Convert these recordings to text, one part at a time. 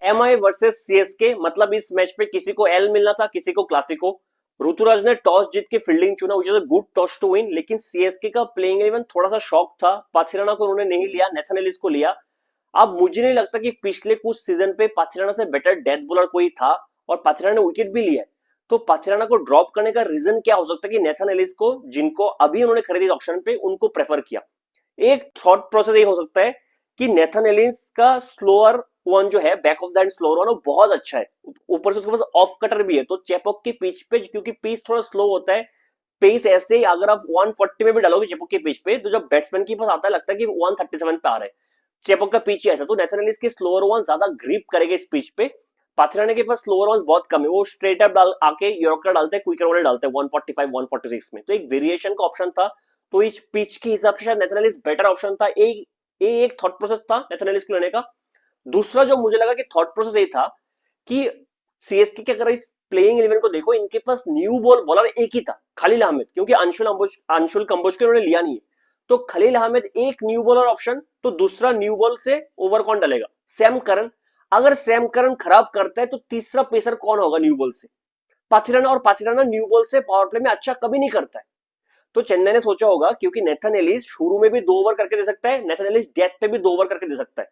MI versus CSK, मतलब इस match पे किसी को एल मिलना था, किसी को क्लासिको। ऋतुराज ने टॉस जीत के फील्डिंग चुना, which is a good toss to win, लेकिन सीएसके का प्लेइंग इलेवन थोड़ा सा शॉक था। पाथिराना को उन्होंने नहीं लिया, नेथन एलिस को लिया। अब मुझे नहीं लगता कि पिछले कुछ सीजन पे पाथिराना से बेटर डेथ बॉलर कोई था, और पाथिराना ने विकेट भी लिया है। तो पाथिराना को ड्रॉप करने का रीजन क्या हो सकता है कि नेथन एलिस को, जिनको अभी उन्होंने खरीदी ऑप्शन पे, उनको प्रेफर किया। एक थॉट प्रोसेस ये हो सकता है कि नेथन एलिस का स्लोअर वन जो है, back of the hand slower one, वो बहुत अच्छा है। ऊपर से उसके पास ऑफ कटर भी है, तो चेपॉक की पिच पे, क्योंकि पिच थोड़ा स्लो होता है, पेस ऐसे ही अगर आप 140 में भी डालोगे चेपॉक की पिच पे, तो जब बैट्समैन के पास आता है लगता है कि 137 पे आ रहा है। चेपॉक का पिच ही ऐसा, तो नेथन एलिस के स्लोअर वन ज्यादा ग्रिप करेगा इस पिच पे। पाथराने के पास स्लोअर वन बहुत कम है, वो स्ट्रेट अप डाल आके यॉर्कर डालते हैं, क्विकर वाले डालते हैं 145 146 में, तो एक वेरिएशन का ऑप्शन था। तो इस पिच के हिसाब से शायद नेथन एलिस बेटर ऑप्शन था। एक थॉट प्रोसेस था नेथन एलिस को लेने का। दूसरा जो मुझे लगा कि थॉट प्रोसेस ये था कि सीएसके के, अगर इस प्लेइंग इलेवन को देखो, इनके पास न्यू बॉल बॉलर एक ही था, खलील अहमद, क्योंकि अंशुल कंबोज के उन्होंने लिया नहीं है। तो खलील अहमद एक न्यू बॉलर ऑप्शन, तो दूसरा न्यू बॉल से ओवर कौन डलेगा? Sam Curran. अगर सैम करन खराब करता है तो तीसरा पेसर कौन होगा न्यू बॉल से? पाथिराना, और पाथिराना न्यू बॉल से पावर प्ले में अच्छा कभी नहीं करता है। तो चेन्नई ने सोचा होगा, क्योंकि नेथन एलिस शुरू में भी 2 ओवर करके दे सकता है, नेथन एलिस डेथ पे भी 2 ओवर करके दे सकता है।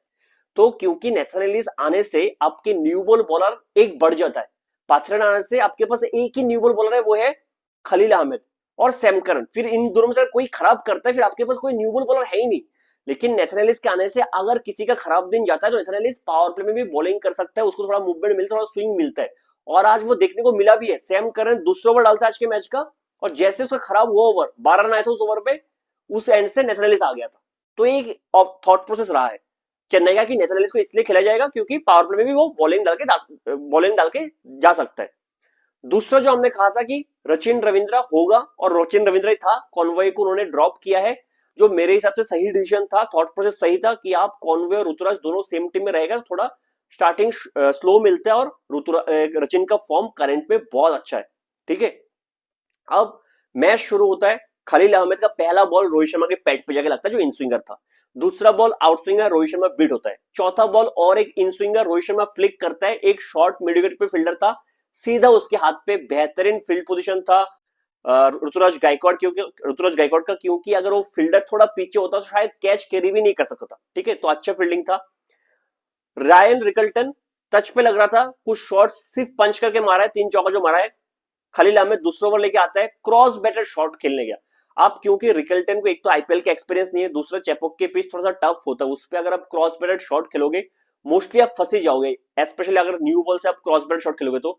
तो क्योंकि नेथन एलिस आने से आपके न्यू बॉल बॉलर एक बढ़ जाता है, पाथरन आने से आपके पास एक ही न्यू बॉल बॉलर है, वो है खलील अहमद और सैम करन। फिर इन दोनों में से कोई खराब करता है, फिर आपके पास कोई न्यू बॉल बॉलर है ही नहीं। लेकिन नेथन एलिस के आने से अगर किसी का खराब दिन जाता है, तो नेथन एलिस पावर प्ले में भी बॉलिंग कर सकता है, उसको थोड़ा मूवमेंट मिलता है, थोड़ा स्विंग मिलता है। और आज वो देखने को मिला भी है। सैम करन दूसरा ओवर डालता है आज के मैच का, और जैसे उसका खराब हुआ ओवर, 12 रन आए थे उस ओवर पे, उस एंड से नेथन एलिस आ गया था। तो एक थॉट प्रोसेस रहा है चेन्नई का कि नेथन एलिस को इसलिए खेला जाएगा क्योंकि पावर प्ले में भी वो बॉलिंग डाल के जा सकता है। दूसरा जो हमने कहा था कि रचिन रविंद्रा होगा, और रचिन रविंद्रा ही था, कॉन्वॉय को उन्होंने ड्रॉप किया है, जो मेरे हिसाब से सही डिसीजन था, थॉट प्रोसेस सही था कि आप कॉन्वॉय और ऋतुराज दोनों सेम टीम में रहेगा, थोड़ा स्टार्टिंग स्लो मिलता है, और रचिन का फॉर्म करंट में बहुत अच्छा है। ठीक है, अब मैच शुरू होता है। खलील अहमद का पहला बॉल रोहित शर्मा के पैड पे जाके लगता है, जो इन स्विंगर था। दूसरा ball out swinger, Rohit Sharma beat होता है। चौथा बॉल और एक in swinger, Rohit Sharma flick करता है, एक शॉर्ट मिड विकेट पे फील्डर था, सीधा उसके हाथ पे, बेहतरीन फील्ड पोजीशन था ऋतुराज गायकवाड़, क्योंकि ऋतुराज गायकवाड़ का, क्योंकि अगर वो फील्डर थोड़ा पीछे होता तो शायद कैच कैरी भी नहीं कर सकता था। ठीक है, तो अच्छा फील्डिंग था। रायन रिकल्टन टच पे लग रहा था, कुछ शॉट सिर्फ पंच करके मारा है, 3 चौका जो मारा है। खलील अहमद दूसरा ओवर लेके आता है, क्रॉस बैटर शॉट खेलने गया। आप, क्योंकि रिकल्टन को एक तो आईपीएल का एक्सपीरियंस नहीं है, दूसरा चेपॉक के पिच थोड़ा सा टफ होता है, उस पर अगर आप क्रॉस बैटर शॉट खेलोगे, मोस्टली आप फंसी जाओगे, स्पेशली अगर न्यू बॉल से आप क्रॉस बैटर शॉट खेलोगे, तो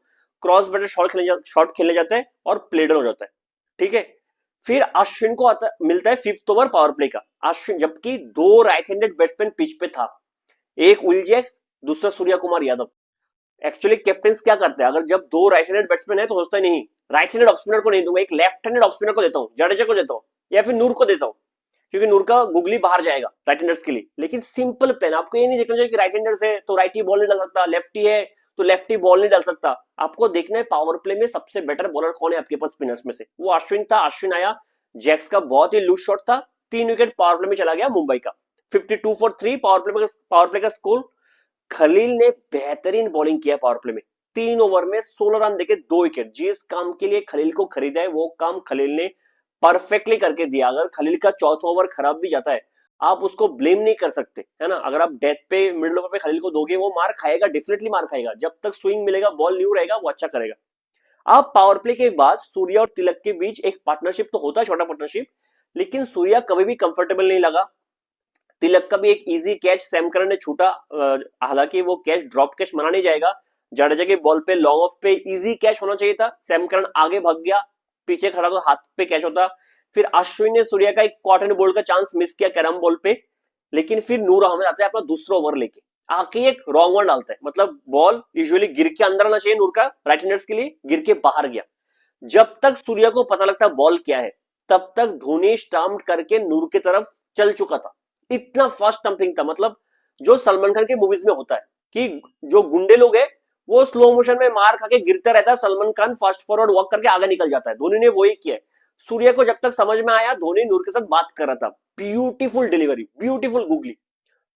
क्रॉस बैटर शॉट खेलने जाता है और प्लेडर हो जाता है। ठीक है, फिर अश्विन को मिलता है 5th ओवर पावर प्ले का। अश्विन, जबकि 2 राइट हैंडेड बैट्समैन पिच पे था, एक विल जैक्स, दूसरा सूर्या कुमार यादव। एक्चुअली कैप्टन क्या करते हैं, अगर जब 2 राइट हैंडेड बैट्समैन है तो सोचता है नहीं, राइट हैंडेड ऑफ स्पिनर को नहीं दूंगा, एक लेफ्ट हैंडेड ऑफ स्पिनर को देता हूं, जडेजा को देता हूं, या फिर नूर को देता हूं, क्योंकि नूर का गुगली बाहर जाएगा राइट हैंडर्स के लिए। लेकिन सिंपल प्लान, आपको ये नहीं देखना चाहिए कि राइट हैंडर्स है तो राइट ही बॉल नहीं डाल सकता, लेफ्टी है तो लेफ्टी बॉल नहीं डाल सकता। आपको देखना है पावर प्ले में सबसे बेटर बॉलर कौन है आपके पास स्पिनर्स में से, वो अश्विन था। अश्विन आया, जैक्स का बहुत ही लूज शॉट था, 3 विकेट पावर प्ले में चला गया मुंबई का। 52 फॉर 3 पावर प्ले का स्कोर। खलील ने बेहतरीन बॉलिंग किया पावर प्ले में, 3 ओवर में 16 रन देके 2 विकेट। जिस काम के लिए खलील को खरीदा है, वो काम खलील ने परफेक्टली करके दिया। अगर खलील का चौथा ओवर खराब भी जाता है, आप उसको ब्लेम नहीं कर सकते, है ना। अगर आप डेथ पे, मिडिल ओवर पे खलील को दोगे, वो मार खाएगा, डेफिनेटली मार खाएगा। जब तक स्विंग मिलेगा, बॉल न्यू रहेगा, वो अच्छा करेगा। अब पावर प्ले के बाद सूर्या और तिलक के बीच एक पार्टनरशिप तो होता है, छोटा पार्टनरशिप, लेकिन सूर्या कभी भी कंफर्टेबल नहीं लगा। तिलक का भी एक इजी कैच सैम करन ने छूटा, हालांकि वो कैच ड्रॉप कैच माना नहीं जाएगा, जडेजा के बॉल पे लॉन्ग ऑफ पे इजी कैच होना चाहिए था। सैम करन आगे भाग गया, पीछे खड़ा तो हाथ पे कैच होता। फिर अश्विन ने सूर्या का एक कॉटन बॉल का चांस मिस किया कैरम बॉल पे, लेकिन फिर नूर अहमद आता है अपना दूसरा ओवर लेके, आके एक रॉन्ग वन डालता है, मतलब बॉल यूजुअली गिर के अंदर आना चाहिए नूर का, राइट हैंडर्स के लिए, गिर के बाहर गया। जब तक सूर्या को पता लगता बॉल क्या है, तब तक धोनी स्टंप करके नूर की तरफ चल चुका था। इतना फास्ट स्टंपिंग था, मतलब जो सलमान खान के मूवीज में होता है कि जो गुंडे लोग हैं वो स्लो मोशन में मार खा के गिरता रहता है, Salman Khan fast forward walk करके आगे निकल जाता है, धोनी ने वही किया है। सूर्या को जब तक समझ में आया धोनी नूर के साथ बात कर रहा था, beautiful delivery, beautiful googly.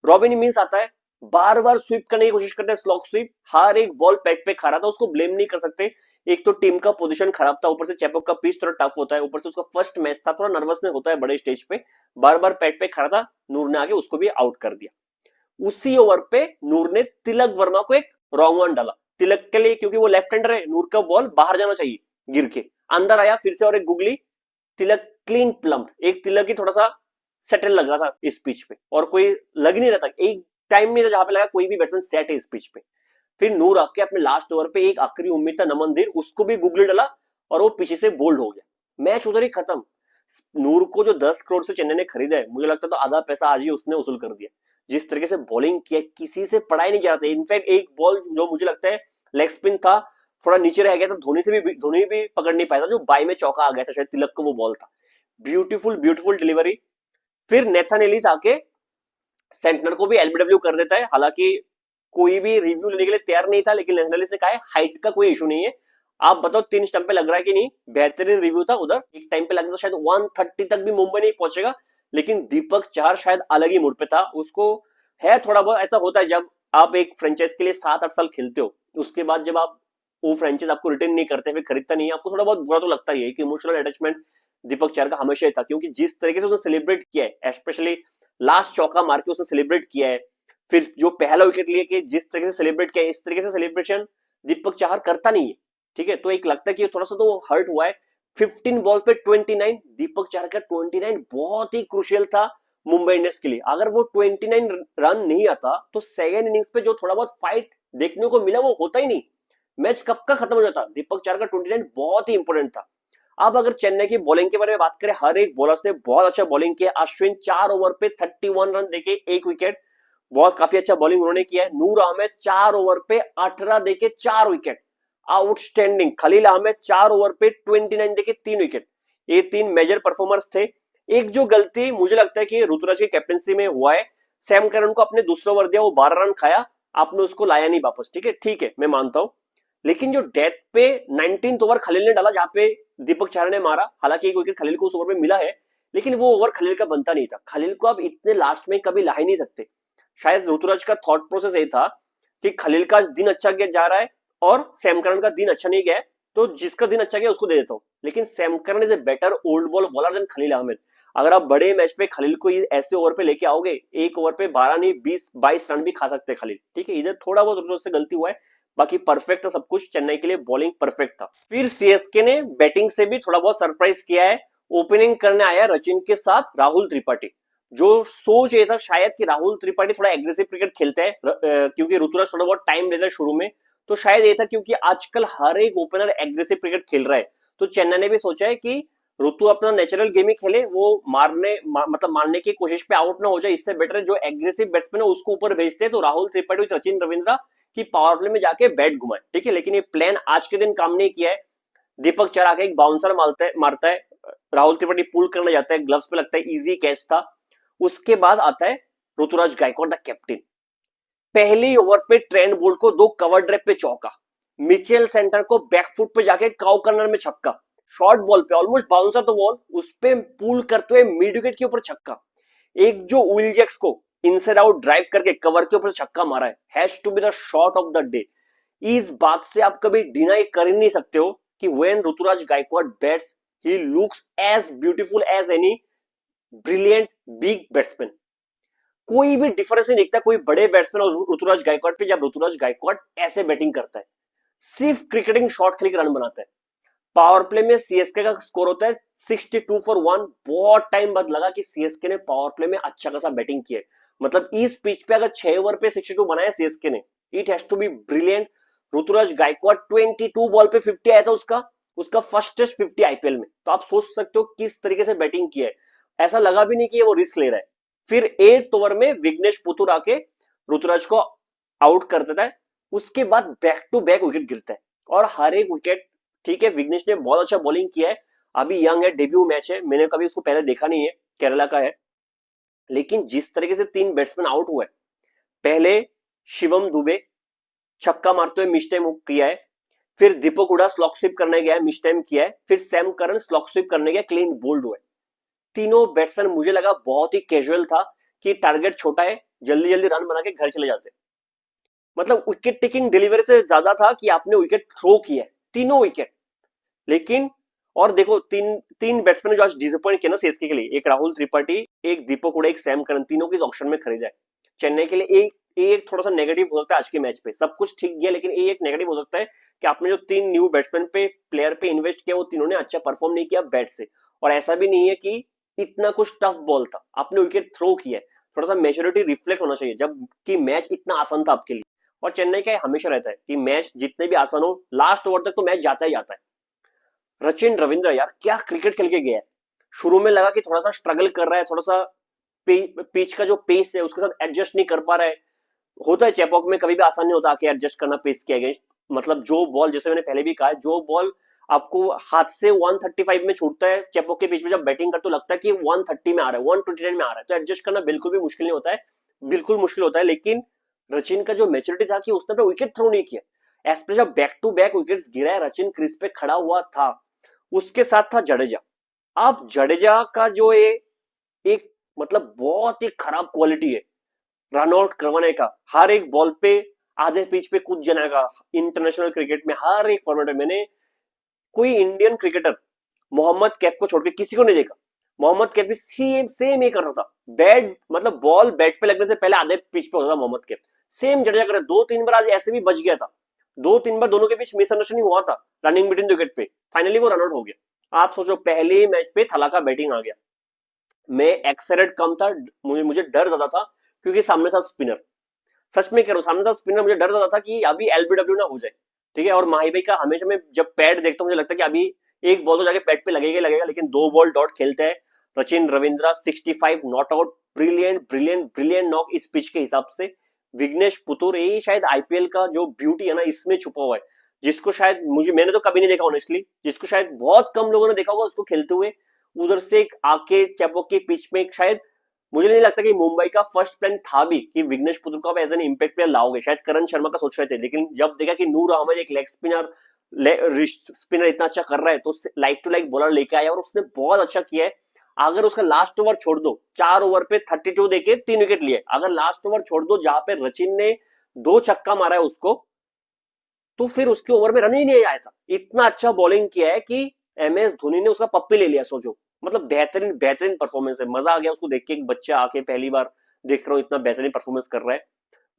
Robin means आता है, बार बार स्वीप करने की कोशिश करता है, स्लॉक स्वीप, हर एक बॉल पैट पे खा रहा था, उसको ब्लेम नहीं कर सकते। एक तो टीम का पोजीशन खराब था, ऊपर से चैपअप का पिच थोड़ा टफ होता है, ऊपर से उसका फर्स्ट मैच था, थोड़ा नर्वसनेस होता है बड़े स्टेज पे, बार बार पैट पे खा रहा था। नूर ने आके उसको भी आउट कर दिया। उसी ओवर पे नूर ने तिलक वर्मा को एक रॉन्ग वन डाला तिलक के लिए, क्योंकि वो लेफ्ट हैंडर है, नूर का बॉल बाहर जाना चाहिए, गिर के अंदर आया, फिर से और एक गुगली, तिलक क्लीन प्लम, एक तिलक ही थोड़ा सा सेटल लग रहा था इस पिच पे, और कोई लग नहीं रहा था, एक टाइम नहीं था जहां पे लगा कोई भी बैट्समैन सेट है इस पिच पे। फिर नूर आके अपने लास्ट ओवर पे एक आखिरी उम्मीद था नमनदीर, उसको भी गुगली डाला और वो पीछे से बोल्ड हो गया, मैच उधर ही खत्म। नूर को जो 10 करोड़ से चेन्नई ने खरीदा है, मुझे लगता है तो आधा पैसा आज ही उसने वसूल कर दिया। जिस तरीके से बॉलिंग किया, किसी से पढ़ाई नहीं जा रहा था। इनफैक्ट एक बॉल जो मुझे लगता है लेग स्पिन था, थोड़ा नीचे रह गया था, धोनी भी पकड़ नहीं पाया था, जो बाई में चौका आ गया था शायद, तिलक को वो बॉल था। Beautiful beautiful delivery. फिर नेथन एलिस आके सेंटनर को भी एलबीडब्ल्यू कर देता है, हालांकि कोई भी रिव्यू लेने के लिए तैयार नहीं था, लेकिन नेथन एलिस ने कहा है हाइट का कोई इशू नहीं है, आप बताओ 3 स्टंप पे लग रहा है कि नहीं। बेहतरीन रिव्यू था उधर, एक टाइम पे लगता था शायद 130 तक भी मुंबई नहीं पहुंचेगा, लेकिन दीपक चाहर शायद अलग ही मूड पे था, उसको है थोड़ा बहुत ऐसा होता है जब आप एक फ्रेंचाइज के लिए 7-8 साल खेलते हो, उसके बाद जब आप वो फ्रेंचाइज आपको रिटर्न नहीं करते, फिर खरीदता नहीं है, आपको थोड़ा बहुत बुरा तो लगता ही है। कि इमोशनल अटैचमेंट दीपक चाहर का हमेशा ही था, क्योंकि जिस तरीके से उसने सेलिब्रेट किया है, स्पेशली लास्ट चौका मार के उसने सेलिब्रेट किया है, फिर जो पहला विकेट लिए कि जिस तरीके से सेलिब्रेट किया है, इस तरीके से सेलिब्रेशन दीपक चाहर करता नहीं है। ठीक है, तो एक लगता है कि थोड़ा सा तो हर्ट हुआ है। 15 बॉल पे 29, दीपक चाहर का 29 बहुत ही क्रुशियल था मुंबई इंडियंस के लिए। अगर वो 29 रन नहीं आता तो सेकेंड इनिंग्स पे जो थोड़ा बहुत फाइट देखने को मिला वो होता ही नहीं, मैच कब का खत्म हो जाता। दीपक चाहर का 29 बहुत ही इंपॉर्टेंट था। अब अगर चेन्नई की बॉलिंग के बारे में बात करें, हर एक बॉलर ने बहुत अच्छा बॉलिंग किया। अश्विन 4 ओवर पे 31 रन देके 1 विकेट, बहुत काफी अच्छा बॉलिंग उन्होंने किया है। नूर अहमद 4 ओवर पे 18 देके 4 wicket, outstanding. Khalil Ahmed 4 over पे 29 देके 3 विकेट। ये 3 मेजर परफॉर्मर्स थे। एक जो गलती मुझे लगता है कि ऋतुराज की कैप्टनसी में हुआ है, सैम करन को अपने दूसरा ओवर दिया, वो 12 रन खाया, आपने उसको लाया नहीं वापस। ठीक है मैं मानता हूं, लेकिन जो डेथ पे 19th ओवर खलील ने डाला, जहां पे दीपक चाहर ने मारा, हालांकि एक विकेट खलील को उस ओवर में मिला है, लेकिन वो ओवर खलील का बनता नहीं था। खलील को आप इतने लास्ट में कभी ला ही नहीं सकते। शायद ऋतुराज का थॉट प्रोसेस ये था कि खलील का दिन अच्छा गया जा रहा है और सैम करन का दिन अच्छा नहीं गया है, तो जिसका दिन अच्छा गया उसको दे देता हूं। लेकिन Sam Curran is a better old ball bowler than Khalil Ahmed. अगर आप बड़े मैच पे खलील को ऐसे ओवर पे लेके आओगे, एक ओवर पे 12 नहीं 20-22 रन भी खा सकते हैं खलील। ठीक है, इधर थोड़ा बहुत ऋतुराज से गलती हुआ है, बाकी परफेक्ट था सब कुछ, चेन्नई के लिए बॉलिंग परफेक्ट था। फिर सीएसके ने बैटिंग से भी थोड़ा बहुत सरप्राइज किया है। ओपनिंग करने आया रचिन के साथ राहुल त्रिपाठी। जो सोच ये था शायद कि राहुल त्रिपाठी थोड़ा एग्रेसिव क्रिकेट खेलते हैं, क्योंकि ऋतुराज थोड़ा बहुत टाइम लेता है शुरू में, तो शायद ये था क्योंकि आजकल हर एक ओपनर एग्रेसिव क्रिकेट खेल रहा है, तो चेन्नई ने भी सोचा है कि ऋतु अपना नेचुरल गेम ही खेले, वो मतलब मारने की कोशिश पे आउट ना हो जाए, इससे बेटर जो एग्रेसिव बैट्समैन है उसको ऊपर भेजते हैं, तो राहुल त्रिपाठी सचिन रविंद्र की पावर प्ले में जाके बैट घुमाए। ठीक है, लेकिन ये प्लान आज के दिन काम नहीं किया है। दीपक चाहर आके एक बाउंसर मारता है, राहुल त्रिपाठी पुल करने जाता है, ग्लव्स पे लगता है, इजी कैच था। उसके बाद आता है ऋतुराज गायकवाड़ द कैप्टन। पहली ओवर पे ट्रेंट बोल्ट को 2 कवर ड्राइव पे चौका, मिचेल सेंटर को बैकफुट पे जाके काउ कर्नर में छक्का, शॉर्ट बॉल पे ऑलमोस्ट बाउंसर तो बॉल उस पे पुल करते हुए मिड विकेट के ऊपर छक्का। एक जो विल जैक्स को इनसाइड आउट ड्राइव करके कवर के ऊपर छक्का मारा है, has to be the shot of the day. इस बात से आप कभी डिनाई कर ही नहीं सकते हो कि when Ruturaj Gaikwad bats he looks as beautiful as any brilliant big batsman. कोई भी डिफरेंस नहीं दिखता कोई बड़े बैट्समैन और ऋतुराज गायकवाड़ पे, जब ऋतुराज गायकवाड़ ऐसे बैटिंग करता है, सिर्फ क्रिकेटिंग शॉट खेल के रन बनाता है। पावर प्ले में सीएसके का स्कोर होता है 62 फॉर 1। बहुत टाइम बाद लगा कि सीएसके ने पावर प्ले में अच्छा खासा बैटिंग किया है, मतलब इस पिच पे अगर 6 ओवर पे 62 बनाया सीएसके ने, it has to be brilliant. Ruturaj Gaikwad 22 ball पे 50 आया था उसका फर्स्ट टेस्ट 50 आईपीएल में, तो आप सोच सकते हो किस तरीके से बैटिंग किया है। ऐसा लगा भी नहीं कि वो रिस्क ले रहा है। फिर 8th ओवर में विघ्नेश पुथुर आके ऋतुराज को आउट कर देता है। उसके बाद बैक टू बैक विकेट गिरता है और हर एक विकेट, ठीक है विघ्नेश ने बहुत अच्छा बॉलिंग किया है, अभी यंग है, डेब्यू मैच है, मैंने कभी उसको पहले देखा नहीं है, केरला का है, लेकिन जिस तरीके से 3 बैट्समैन आउट हुए, पहले शिवम दुबे छक्का मारते हुए मिस्टेक किया है, फिर दीपक हुडा स्लॉक स्वीप करने गया है, मिस टाइम किया है, फिर सैम करन स्लॉक स्वीप करने गया, क्लीन बोल्ड हुआ है। तीनों बैट्समैन मुझे लगा बहुत ही कैजुअल था कि टारगेट छोटा है, जल्दी जल्दी रन बना के घर चले जाते। मतलब विकेट टेकिंग डिलीवरी से ज्यादा था कि आपने विकेट थ्रो किया है, तीनों विकेट। लेकिन और देखो, तीन तीन बैट्समैन जो आज डिसअपॉइंट किया ना सीएसके के लिए, एक राहुल त्रिपाठी, एक दीपक हुडा, एक सैम करन, तीनों की ऑप्शन में खरीदा है। चेन्नई के लिए एक एक थोड़ा सा नेगेटिव हो सकता है आज के मैच पे, सब कुछ ठीक गया लेकिन एक नेगेटिव हो सकता है कि आपने जो तीन न्यू बैट्समैन पे प्लेयर पे इन्वेस्ट किया वो तीनों ने अच्छा परफॉर्म नहीं किया बैट से। और ऐसा भी नहीं है कि इतना कुछ टफ बॉल था, आपने विकेट थ्रो किया है, थोड़ा सा मेच्योरिटी रिफ्लेक्ट होना चाहिए जब कि मैच इतना आसान था आपके लिए। और चेन्नई का हमेशा रहता है कि मैच जितने भी आसान हो लास्ट ओवर तक तो मैच जाता ही जाता है। रचिन रविंद्र यार क्या क्रिकेट खेल के गया है। शुरू में लगा कि थोड़ा सा स्ट्रगल कर रहा है, थोड़ा सा पिच का जो पेस है उसके साथ एडजस्ट नहीं कर पा रहा है। होता है चेपॉक में, कभी भी आसान नहीं होता आके एडजस्ट करना पेस के अगेंस्ट। मतलब जो बॉल, जैसे मैंने पहले भी कहा है, जो बॉल आपको हाथ से 135 में छूटता है चेपॉक के बीच में, जब बैटिंग करते तो लगता है कि 130 में आ रहा है, 129 में आ रहा है, तो एडजस्ट करना बिल्कुल भी मुश्किल नहीं होता है, बिल्कुल मुश्किल होता है। लेकिन रचिन का जो मेच्योरिटी था कि उसने पे विकेट थ्रो नहीं किया, एस्पेशली जब बैक टू बैक विकेट्स गिरा है, रचिन क्रीज पे खड़ा हुआ था। उसके साथ था जडेजा। अब जडेजा का जो एक मतलब बहुत ही खराब क्वालिटी है रन आउट करवाने का, हर एक बॉल पे आधे पिच पे कूद जाने का। इंटरनेशनल क्रिकेट में हर एक फॉर्मेट में मैंने कोई इंडियन क्रिकेटर मोहम्मद कैफ को छोड़ के किसी को नहीं देखा। मोहम्मद कैफ भी सेम सेम ये करता था, बैट मतलब बॉल बैट पे लगने से पहले आधे पिच पे होता था मोहम्मद कैफ। सेम जडेजा करे, दो तीन बार आज ऐसे भी बच गया था, दो तीन बार दोनों के बीच मिसअंडरस्टैंडिंग हुआ था रनिंग बिटवीन विकेट पे, फाइनली वो रन आउट हो गया। आप सोचो पहले मैच पे थला का बैटिंग आ गया, मैं एक्सेलेंट कम था, मुझे डर ज्यादा था क्योंकि सामने था स्पिनर। सच में कह रहा हूँ, सामने था स्पिनर, मुझे डर ज्यादा था कि अभी एलबीडब्ल्यू ना हो जाए। ठीक है, और माही भाई का हमेशा मैं जब पैड देखता हूँ मुझे लगता है कि अभी एक बॉल तो जाके पैड पे लगेगा लगेगा, लेकिन दो बॉल डॉट खेलते हैं। Rachin Ravindra 65 not out, brilliant brilliant brilliant knock इस पिच के हिसाब से। विघ्नेश पुतुर, ये शायद आईपीएल का जो ब्यूटी है ना इसमें छुपा हुआ है, जिसको शायद मैंने तो कभी नहीं देखा ऑनेस्टली, जिसको शायद बहुत कम लोगों ने देखा होगा उसको खेलते हुए। उधर से एक आके चैपॉक के पिच में शायद मुझे नहीं लगता कि मुंबई का फर्स्ट प्लान था भी कि विघ्नेश पुतुर को आप एज एन इम्पैक्ट प्लेयर लाओगे, शायद करण शर्मा का सोच रहे थे, लेकिन जब देखा कि नूर अहमद एक लेग स्पिनर इतना अच्छा कर रहा है तो लाइक टू लाइक बॉलर लेके आया और उसने बहुत अच्छा किया है। अगर उसका लास्ट ओवर छोड़ दो, 4 ओवर पे 32 देके 3 विकेट लिए, अगर लास्ट ओवर छोड़ दो जहां पे रचिन ने 2 छक्का मारा है उसको, तो फिर उसके ओवर में रन ही नहीं आया था। इतना अच्छा बॉलिंग किया है कि एमएस धोनी ने उसका पप्पी ले लिया, सोचो। मतलब बेहतरीन बेहतरीन परफॉर्मेंस है, मजा आ गया उसको देख के, एक बच्चा आके पहली बार देख रहा हूँ इतना बेहतरीन परफॉर्मेंस कर रहा है।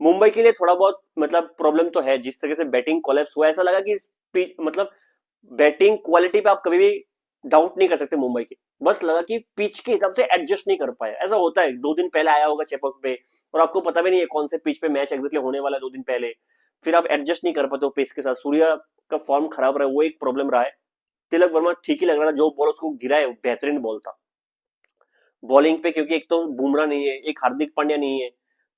मुंबई के लिए थोड़ा बहुत मतलब प्रॉब्लम तो है, जिस तरह से बैटिंग कोलैप्स हुआ, ऐसा लगा कि मतलब बैटिंग क्वालिटी पे आप कभी भी डाउट नहीं कर सकते मुंबई के, बस लगा कि पिच के हिसाब से एडजस्ट नहीं कर पाया। ऐसा होता है, 2 दिन पहले आया होगा चेपॉक पे और आपको पता भी नहीं है कौन से पिच पे मैच एग्जैक्टली होने वाला है 2 दिन पहले, फिर आप एडजस्ट नहीं कर पाते हो पेस के साथ। सूर्या का फॉर्म खराब रहा है, वो एक प्रॉब्लम रहा है। तिलक वर्मा ठीक ही लग रहा था, जो बॉल उसको गिरा है बेहतरीन बॉल था बॉलिंग पे, क्योंकि एक तो बुमराह नहीं है, एक हार्दिक पांड्या नहीं है,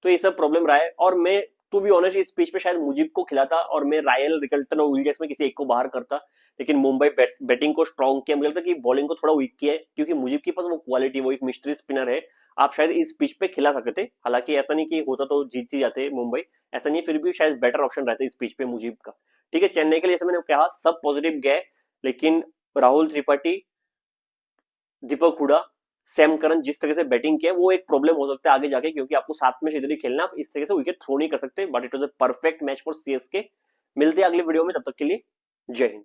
तो ये सब प्रॉब्लम रहा है। और मैं टू बी ऑनेस्ट इस पिच पे शायद मुजीब को खिलाता और मैं रायल, रिकल्टन और विल में किसी एक को बाहर करता, लेकिन मुंबई बैटिंग को स्ट्रॉन्ग किया, मुझे लगता है कि बॉलिंग को थोड़ा वीक किया है, क्योंकि मुजीब के पास वो क्वालिटी, वो एक मिस्ट्री स्पिनर है, आप शायद इस पिच पे खिला सकते थे। हालांकि ऐसा नहीं कि होता तो जीत ही जाते मुंबई, ऐसा नहीं, फिर भी शायद बेटर ऑप्शन रहता है इस पिच पे मुजीब का। ठीक है, चेन्नई के लिए जैसे मैंने कहा सब पॉजिटिव गए, लेकिन राहुल त्रिपाठी, दीपक हुडा, सैम करन जिस तरह से बैटिंग किया वो एक प्रॉब्लम हो सकता है आगे जाके, क्योंकि आपको 7 में इधर ही खेलना, आप इस तरह से विकेट थ्रो नहीं कर सकते। But it was a perfect match for CSK. मिलते हैं अगले वीडियो में, तब तक के लिए जय हिंद।